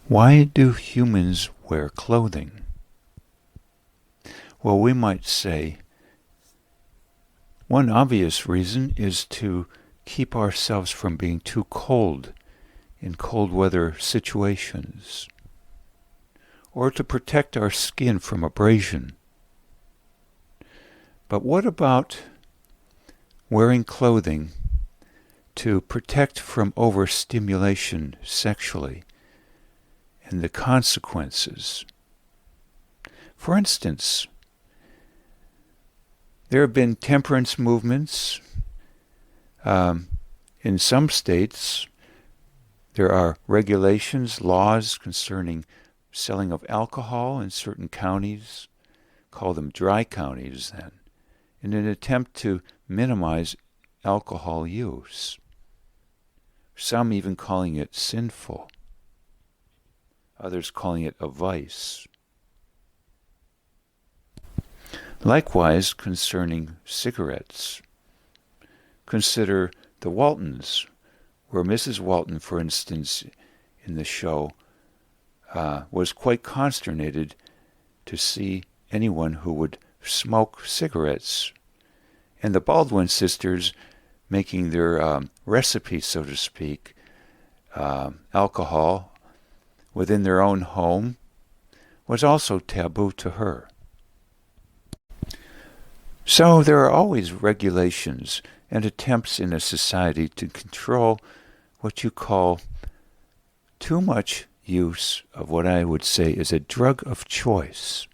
Why do humans wear clothing? Well, we might say one obvious reason is to keep ourselves from being too cold in cold weather situations, or to protect our skin from abrasion. But what about wearing clothing to protect from overstimulation sexually and the consequences? For instance, there have been temperance movements. In some states, there are regulations, laws concerning selling of alcohol in certain counties, call them dry counties then, in an attempt to minimize alcohol use. Some even calling it sinful, others calling it a vice. Likewise, concerning cigarettes, consider the Waltons, where Mrs. Walton, for instance, in the show, was quite consternated to see anyone who would smoke cigarettes. And the Baldwin sisters making their recipe, so to speak, alcohol within their own home, was also taboo to her. So there are always regulations and attempts in a society to control what you call too much use of what I would say is a drug of choice.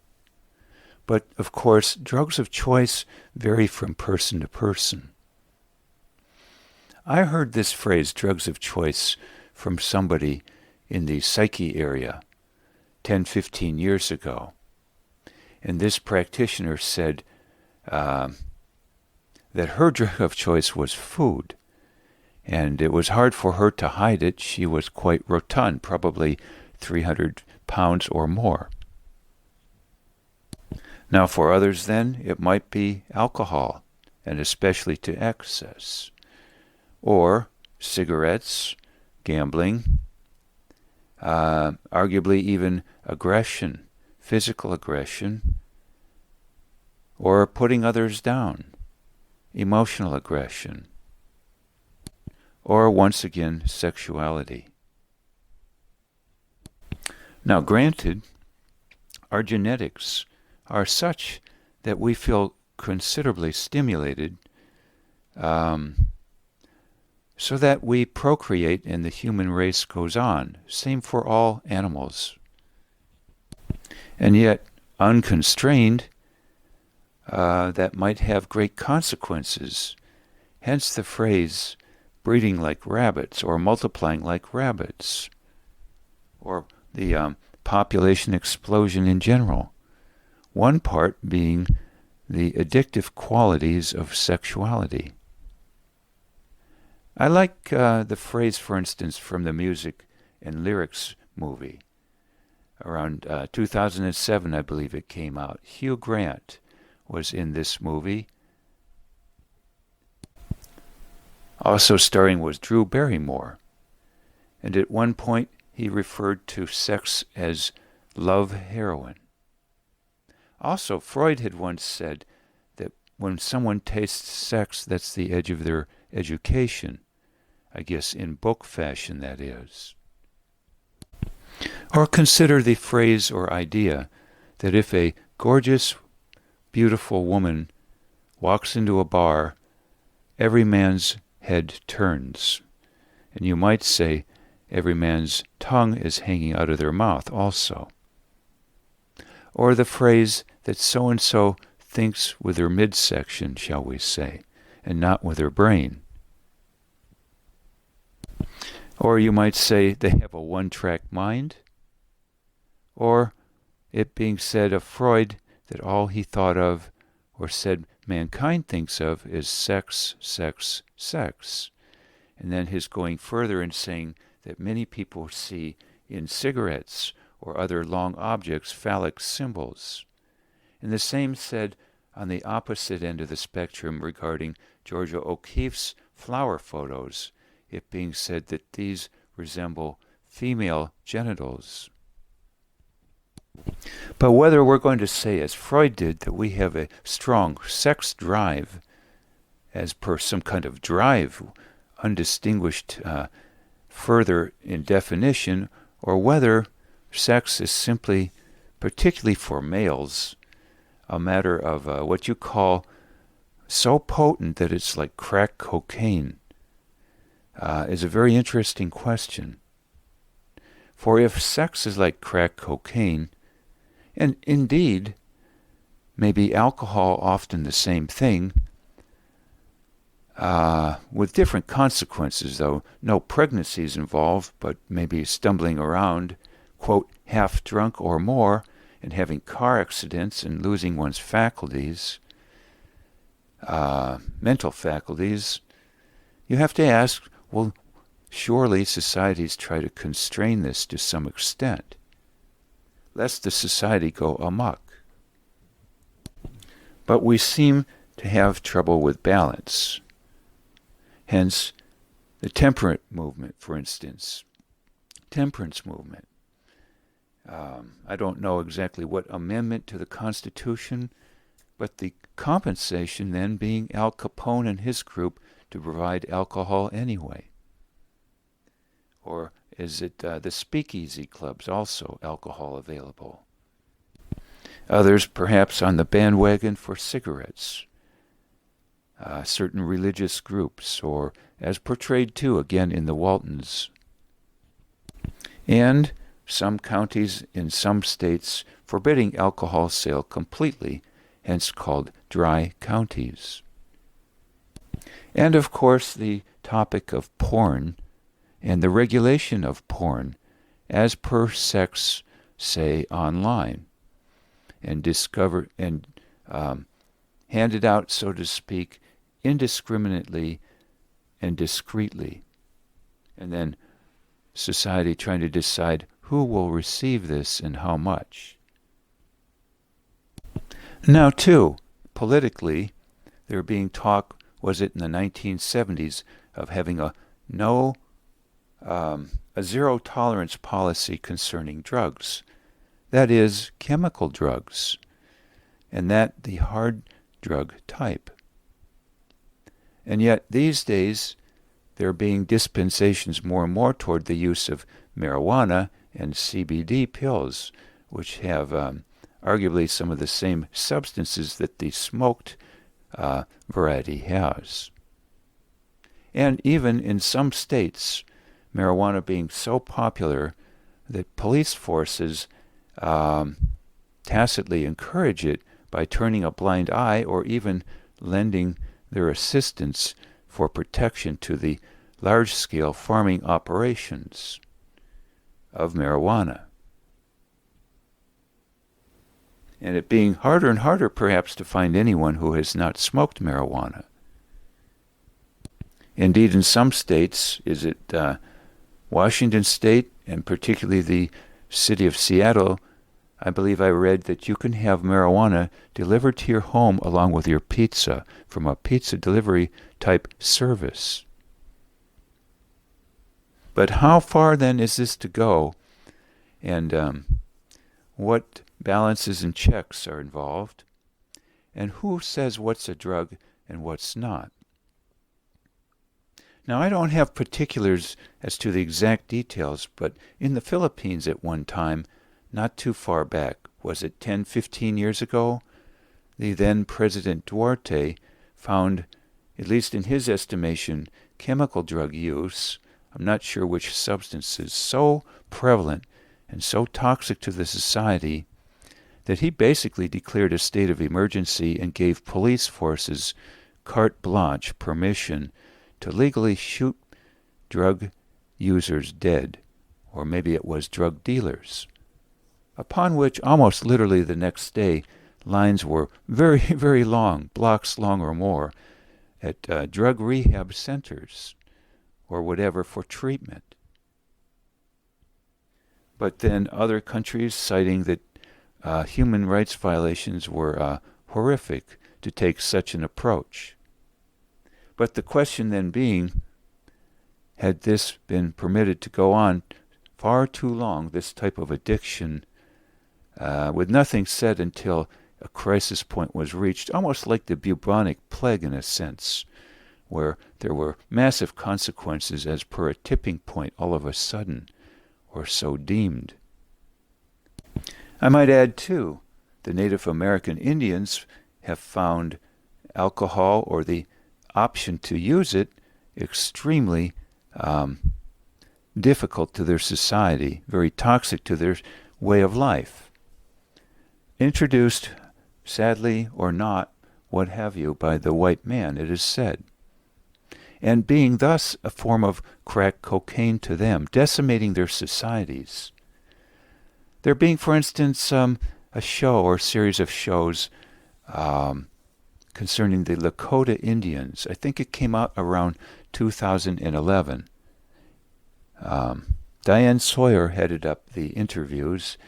But, of course, drugs of choice vary from person to person. I heard this phrase, drugs of choice, from somebody in the psyche area 10, 15 years ago. And this practitioner said that her drug of choice was food. And it was hard for her to hide it. She was quite rotund, probably 300 pounds or more. Now for others then, it might be alcohol, and especially to excess, or cigarettes, gambling, arguably even aggression, physical aggression, or putting others down, emotional aggression, or once again, sexuality. Now granted, our genetics are such that we feel considerably stimulated so that we procreate and the human race goes on. Same for all animals. And yet, unconstrained, that might have great consequences. Hence the phrase, breeding like rabbits, or multiplying like rabbits, or the population explosion in general. One part being the addictive qualities of sexuality. I like the phrase, for instance, from the Music and Lyrics movie. Around 2007, I believe it came out. Hugh Grant was in this movie. Also starring was Drew Barrymore. And at one point, he referred to sex as love heroin. Also, Freud had once said that when someone tastes sex, that's the edge of their education. I guess in book fashion, that is. Or consider the phrase or idea that if a gorgeous, beautiful woman walks into a bar, every man's head turns. And you might say every man's tongue is hanging out of their mouth also. Or the phrase that so-and-so thinks with her midsection, shall we say, and not with her brain. Or you might say they have a one-track mind. Or it being said of Freud that all he thought of or said mankind thinks of is sex, sex, sex. And then his going further and saying that many people see in cigarettes or other long objects phallic symbols. And the same said on the opposite end of the spectrum regarding Georgia O'Keeffe's flower photos, it being said that these resemble female genitals. But whether we're going to say, as Freud did, that we have a strong sex drive, as per some kind of drive, undistinguished further in definition, or whether sex is simply, particularly for males, a matter of what you call so potent that it's like crack cocaine, is a very interesting question. For if sex is like crack cocaine, and indeed, maybe alcohol often the same thing, with different consequences though, no pregnancies involved, but maybe stumbling around, quote, half drunk or more, and having car accidents and losing one's faculties, mental faculties, you have to ask, well, surely societies try to constrain this to some extent, lest the society go amok. But we seem to have trouble with balance. Hence, the temperate movement, for instance, temperance movement. I don't know exactly what amendment to the Constitution, but the compensation then being Al Capone and his group to provide alcohol anyway. Or is it the speakeasy clubs also alcohol available? Others perhaps on the bandwagon for cigarettes. Certain religious groups, or as portrayed too again in the Waltons. And some counties in some states forbidding alcohol sale completely, hence called dry counties. And of course the topic of porn and the regulation of porn as per sex, say, online, and handed out, so to speak, indiscriminately and discreetly. And then society trying to decide who will receive this and how much. Now, too, politically, there being talk, was it in the 1970s, of having a zero tolerance policy concerning drugs. That is, chemical drugs, and that the hard drug type. And yet these days there are being dispensations more and more toward the use of marijuana and CBD pills, which have arguably some of the same substances that the smoked variety has. And even in some states, marijuana being so popular that police forces tacitly encourage it by turning a blind eye or even lending their assistance for protection to the large-scale farming operations of marijuana. And it being harder and harder perhaps to find anyone who has not smoked marijuana. Indeed, in some states, is it Washington State, and particularly the city of Seattle, I believe I read that you can have marijuana delivered to your home along with your pizza from a pizza delivery type service. But how far then is this to go? And what balances and checks are involved? And who says what's a drug and what's not? Now, I don't have particulars as to the exact details, but in the Philippines at one time, not too far back, was it 10, 15 years ago, the then President Duarte found, at least in his estimation, chemical drug use, I'm not sure which substances, so prevalent and so toxic to the society that he basically declared a state of emergency and gave police forces carte blanche permission to legally shoot drug users dead, or maybe it was drug dealers. Upon which, almost literally the next day, lines were very, very long, blocks long or more, at drug rehab centers, or whatever, for treatment. But then other countries citing that human rights violations were horrific to take such an approach. But the question then being, had this been permitted to go on far too long, this type of addiction, with nothing said until a crisis point was reached, almost like the bubonic plague in a sense, where there were massive consequences as per a tipping point all of a sudden, or so deemed. I might add, too, the Native American Indians have found alcohol, or the option to use it, extremely difficult to their society, very toxic to their way of life. Introduced, sadly or not, what have you, by the white man, it is said, and being thus a form of crack cocaine to them, decimating their societies. There being, for instance, a show or series of shows concerning the Lakota Indians. I think it came out around 2011. Diane Sawyer headed up the interviews,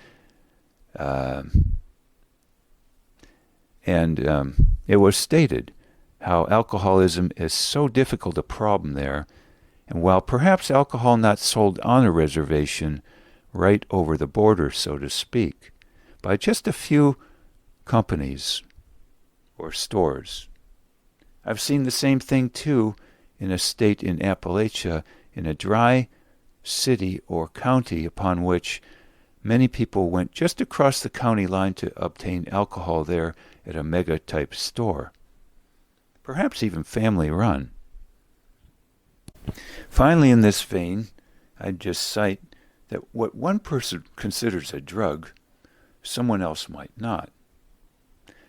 and it was stated how alcoholism is so difficult a problem there, and while perhaps alcohol not sold on a reservation, right over the border, so to speak, by just a few companies or stores. I've seen the same thing, too, in a state in Appalachia, in a dry city or county upon which many people went just across the county line to obtain alcohol there at a mega-type store, perhaps even family-run. Finally, in this vein, I'd just cite that what one person considers a drug, someone else might not.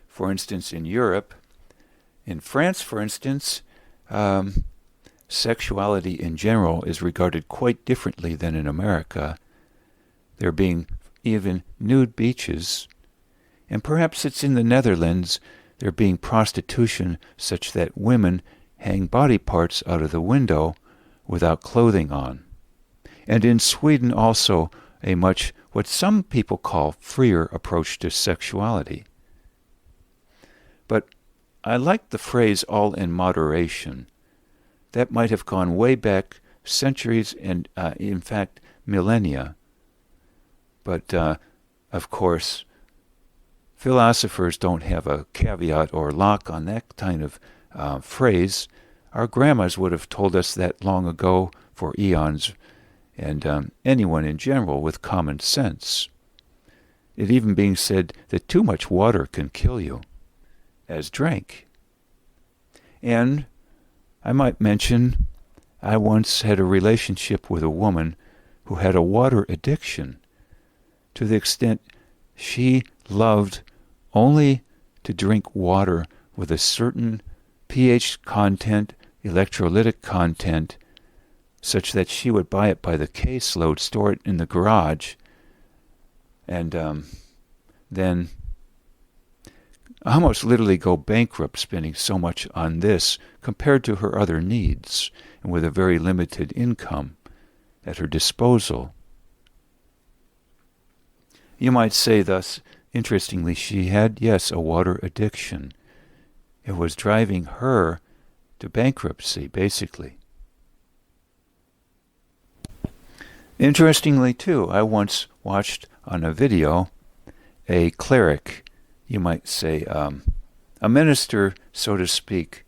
For instance, in Europe, in France, for instance, sexuality in general is regarded quite differently than in America, there being even nude beaches, and perhaps it's in the Netherlands, there being prostitution such that women hang body parts out of the window without clothing on. And in Sweden also a much, what some people call, freer approach to sexuality. But I like the phrase all in moderation. That might have gone way back centuries and, in fact, millennia. But, of course, philosophers don't have a caveat or lock on that kind of phrase. Our grandmas would have told us that long ago, for eons, and anyone in general with common sense. It even being said that too much water can kill you, as drank. And I might mention, I once had a relationship with a woman who had a water addiction, to the extent she loved only to drink water with a certain pH content, electrolytic content, such that she would buy it by the caseload, store it in the garage, and then almost literally go bankrupt spending so much on this compared to her other needs, and with a very limited income at her disposal. You might say thus, interestingly, she had, yes, a water addiction. It was driving her to bankruptcy, basically. Interestingly, too, I once watched on a video a cleric, you might say, a minister, so to speak,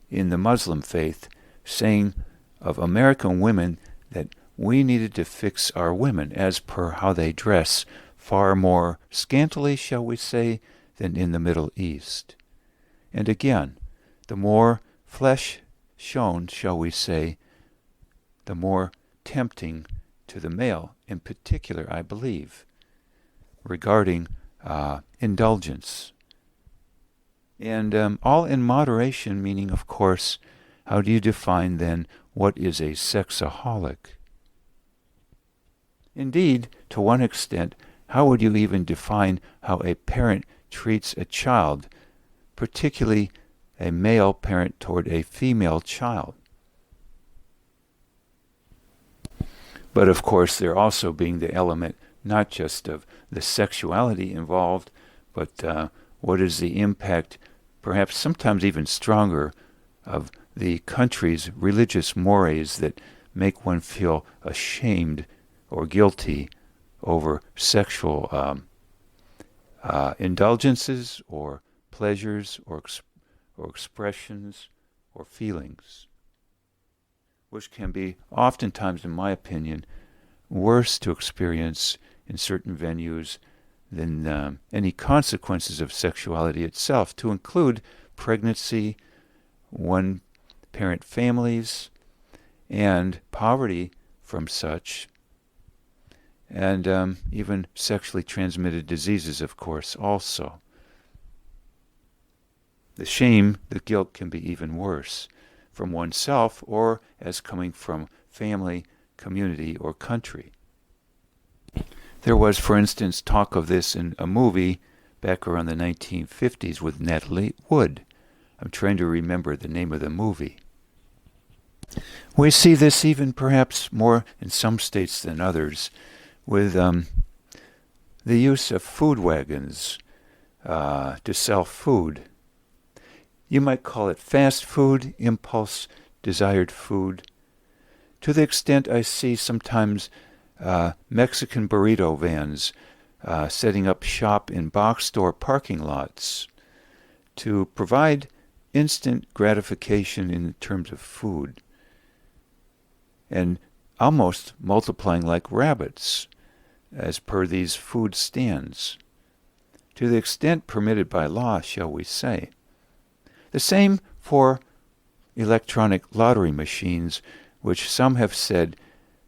in the Muslim faith, saying of American women that we needed to fix our women as per how they dress, far more scantily, shall we say, than in the Middle East. And again, the more flesh shown, shall we say, the more tempting to the male, in particular, I believe, regarding indulgence. And all in moderation, meaning, of course, how do you define then what is a sexaholic? Indeed, to one extent, how would you even define how a parent treats a child, particularly a male parent toward a female child? But of course, there also being the element not just of the sexuality involved, but what is the impact, perhaps sometimes even stronger, of the country's religious mores that make one feel ashamed or guilty over sexual indulgences or pleasures or expressions or feelings, which can be oftentimes, in my opinion, worse to experience in certain venues than any consequences of sexuality itself, to include pregnancy, one-parent families, and poverty from such, and even sexually transmitted diseases, of course, also. The shame, the guilt can be even worse from oneself or as coming from family, community, or country. There was, for instance, talk of this in a movie back around the 1950s with Natalie Wood. I'm trying to remember the name of the movie. We see this even perhaps more in some states than others with the use of food wagons to sell food. You might call it fast food, impulse, desired food. To the extent I see sometimes Mexican burrito vans setting up shop in box store parking lots to provide instant gratification in terms of food, and almost multiplying like rabbits as per these food stands, to the extent permitted by law, shall we say. The same for electronic lottery machines, which some have said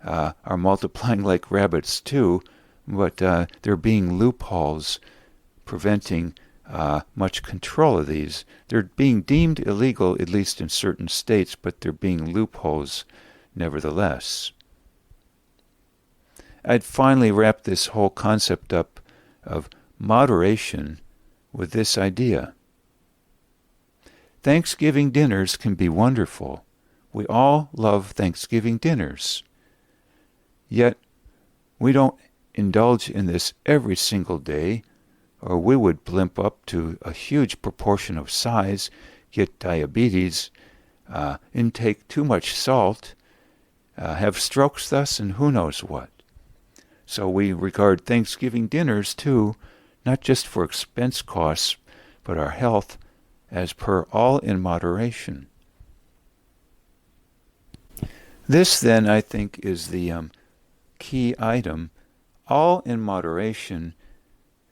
are multiplying like rabbits too, but there being loopholes preventing much control of these. They're being deemed illegal, at least in certain states, but they're being loopholes nevertheless. I'd finally wrap this whole concept up of moderation with this idea. Thanksgiving dinners can be wonderful. We all love Thanksgiving dinners. Yet, we don't indulge in this every single day, or we would blimp up to a huge proportion of size, get diabetes, intake too much salt, have strokes thus, and who knows what. So we regard Thanksgiving dinners too, not just for expense costs, but our health, as per all in moderation. This then, I think, is the key item, all in moderation.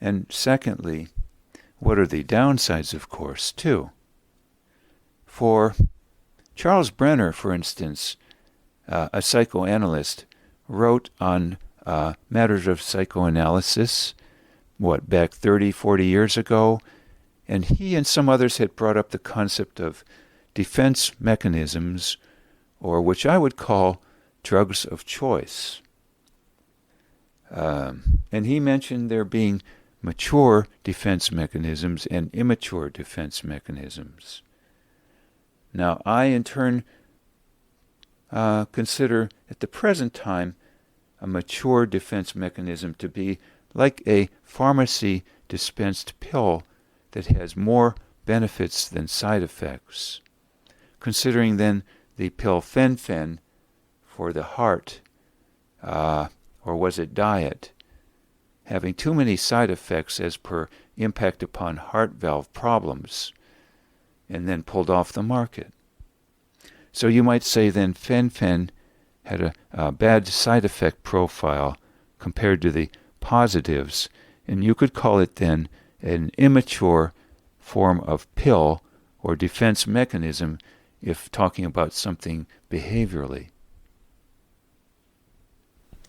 And secondly, what are the downsides, of course, too? For Charles Brenner, for instance, a psychoanalyst, wrote on matters of psychoanalysis, back 30, 40 years ago, and he and some others had brought up the concept of defense mechanisms, or which I would call drugs of choice. And he mentioned there being mature defense mechanisms and immature defense mechanisms. Now, I in turn consider at the present time a mature defense mechanism to be like a pharmacy dispensed pill that has more benefits than side effects. Considering then the pill fen-phen for the heart, or was it diet, having too many side effects as per impact upon heart valve problems, and then pulled off the market. So you might say then fen-phen had a bad side effect profile compared to the positives, and you could call it then an immature form of pill or defense mechanism if talking about something behaviorally.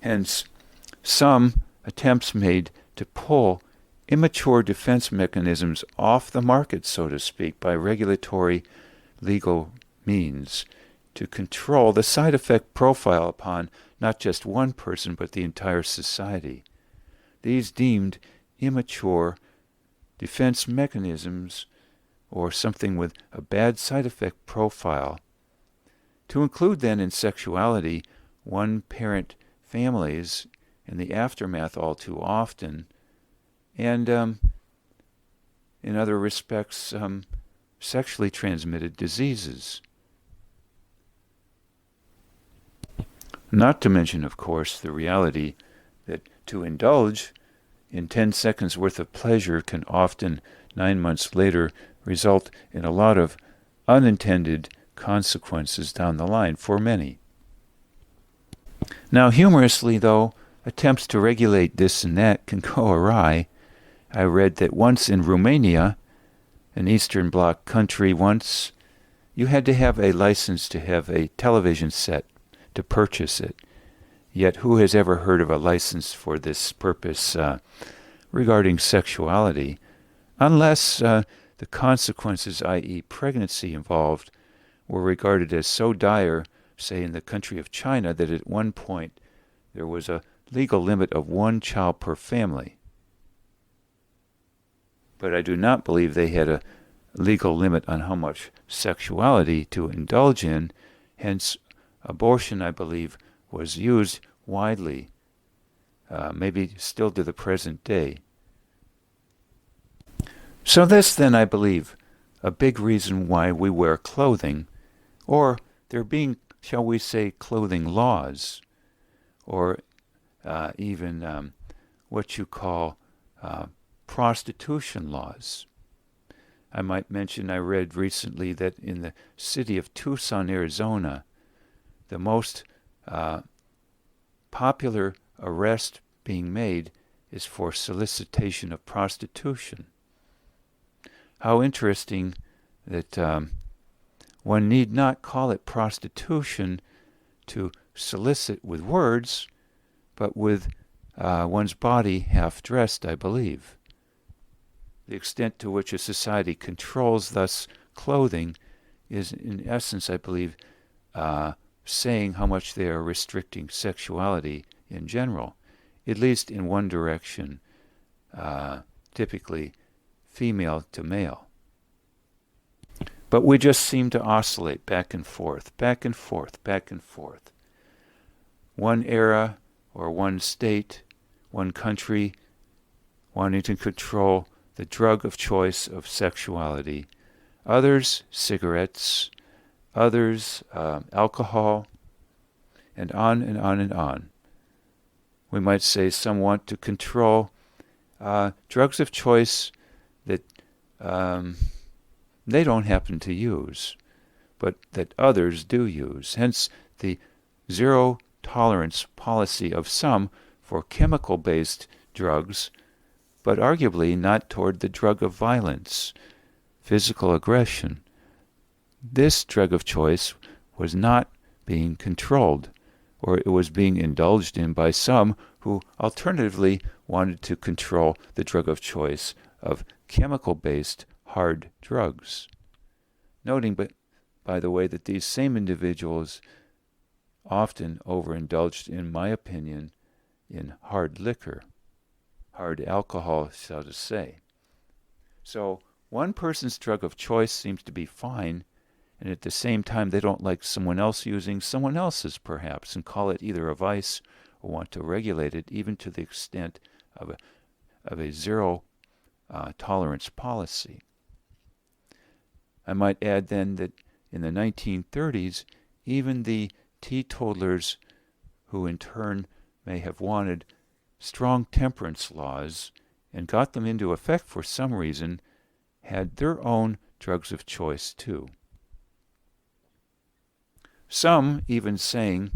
Hence, some attempts made to pull immature defense mechanisms off the market, so to speak, by regulatory legal means to control the side effect profile upon not just one person but the entire society. These deemed immature defense mechanisms, or something with a bad side effect profile, to include then in sexuality one-parent families in the aftermath all too often, and in other respects sexually transmitted diseases. Not to mention, of course, the reality that to indulge in 10 seconds worth of pleasure can often, 9 months later, result in a lot of unintended consequences down the line for many. Now, humorously, though, attempts to regulate this and that can go awry. I read that once in Romania, an Eastern Bloc country, once you had to have a license to have a television set to purchase it. Yet who has ever heard of a license for this purpose regarding sexuality, unless the consequences, i.e. pregnancy involved, were regarded as so dire, say in the country of China, that at one point there was a legal limit of 1 child per family. But I do not believe they had a legal limit on how much sexuality to indulge in. Hence, abortion, I believe, was used widely, maybe still to the present day. So this, then, I believe, a big reason why we wear clothing, or there being, shall we say, clothing laws, or even what you call prostitution laws. I might mention I read recently that in the city of Tucson, Arizona, the most popular arrest being made is for solicitation of prostitution. How interesting that one need not call it prostitution to solicit with words, but with one's body half dressed, I believe. The extent to which a society controls thus clothing is, in essence, I believe, saying how much they are restricting sexuality in general, at least in one direction, typically female to male. But we just seem to oscillate back and forth, back and forth, back and forth. One era or one state, one country, wanting to control the drug of choice of sexuality. Others, cigarettes. Others, alcohol. And on and on and on. We might say some want to control drugs of choice that they don't happen to use, but that others do use. Hence the zero tolerance policy of some for chemical-based drugs, but arguably not toward the drug of violence, physical aggression. This drug of choice was not being controlled, or it was being indulged in by some who alternatively wanted to control the drug of choice of chemical-based hard drugs. Noting, by the way, that these same individuals often overindulged, in my opinion, in hard liquor, hard alcohol, so to say. So one person's drug of choice seems to be fine, and at the same time they don't like someone else using someone else's, perhaps, and call it either a vice or want to regulate it, even to the extent of a zero tolerance policy. I might add then that in the 1930s, even the teetotalers, who in turn may have wanted strong temperance laws and got them into effect for some reason, had their own drugs of choice too. Some even saying,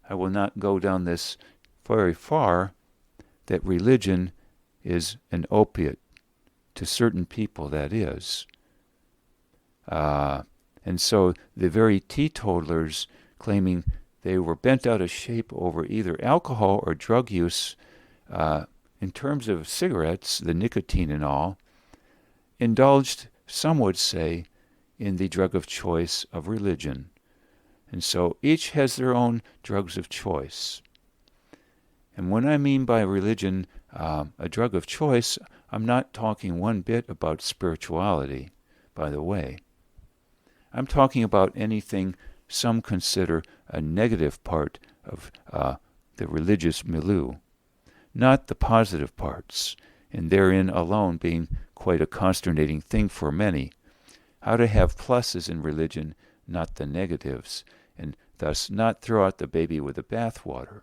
I will not go down this very far, that religion is an opiate, to certain people that is. And so the very teetotalers claiming they were bent out of shape over either alcohol or drug use, in terms of cigarettes, the nicotine and all, indulged, some would say, in the drug of choice of religion. And so each has their own drugs of choice. And when I mean by religion a drug of choice, I'm not talking one bit about spirituality, by the way. I'm talking about anything some consider a negative part of the religious milieu, not the positive parts, and therein alone being quite a consternating thing for many. How to have pluses in religion, not the negatives, and thus not throw out the baby with the bathwater.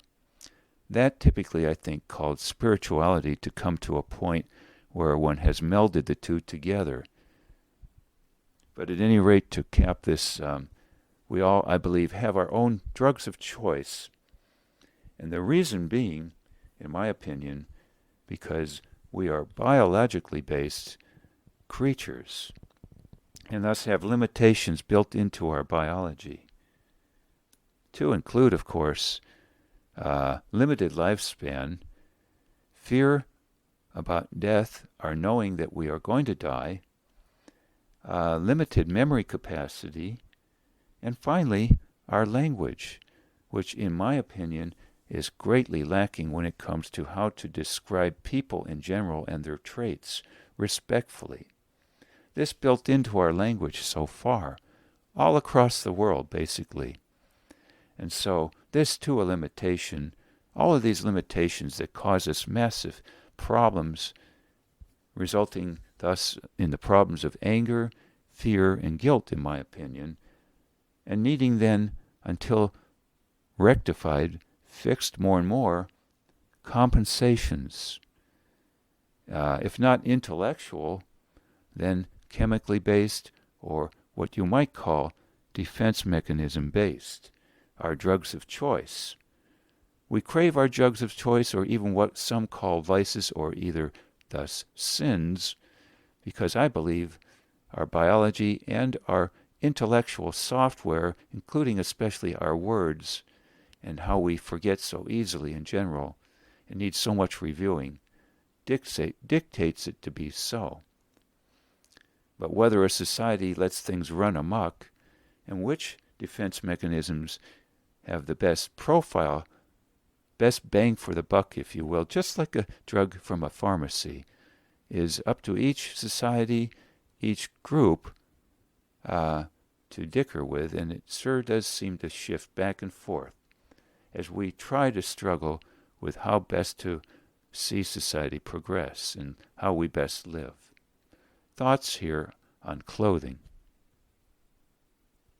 That typically, I think, called spirituality to come to a point where one has melded the two together. But at any rate, to cap this, we all, I believe, have our own drugs of choice. And the reason being, in my opinion, because we are biologically based creatures and thus have limitations built into our biology. To include, of course, limited lifespan, fear about death, our knowing that we are going to die, limited memory capacity, and finally, our language, which in my opinion is greatly lacking when it comes to how to describe people in general and their traits respectfully. This built into our language so far, all across the world basically. And so this too a limitation, all of these limitations that cause us massive problems, resulting thus in the problems of anger, fear, and guilt, in my opinion, and needing then, until rectified, fixed more and more, compensations. If not intellectual, then chemically based, or what you might call defense mechanism based, our drugs of choice. We crave our drugs of choice, or even what some call vices, or either thus sins, because I believe our biology and our intellectual software, including especially our words and how we forget so easily in general and need so much reviewing, dictates it to be so. But whether a society lets things run amok and which defense mechanisms have the best profile, best bang for the buck, if you will, just like a drug from a pharmacy, is up to each society, each group to dicker with, and it sure does seem to shift back and forth as we try to struggle with how best to see society progress and how we best live. Thoughts here on clothing.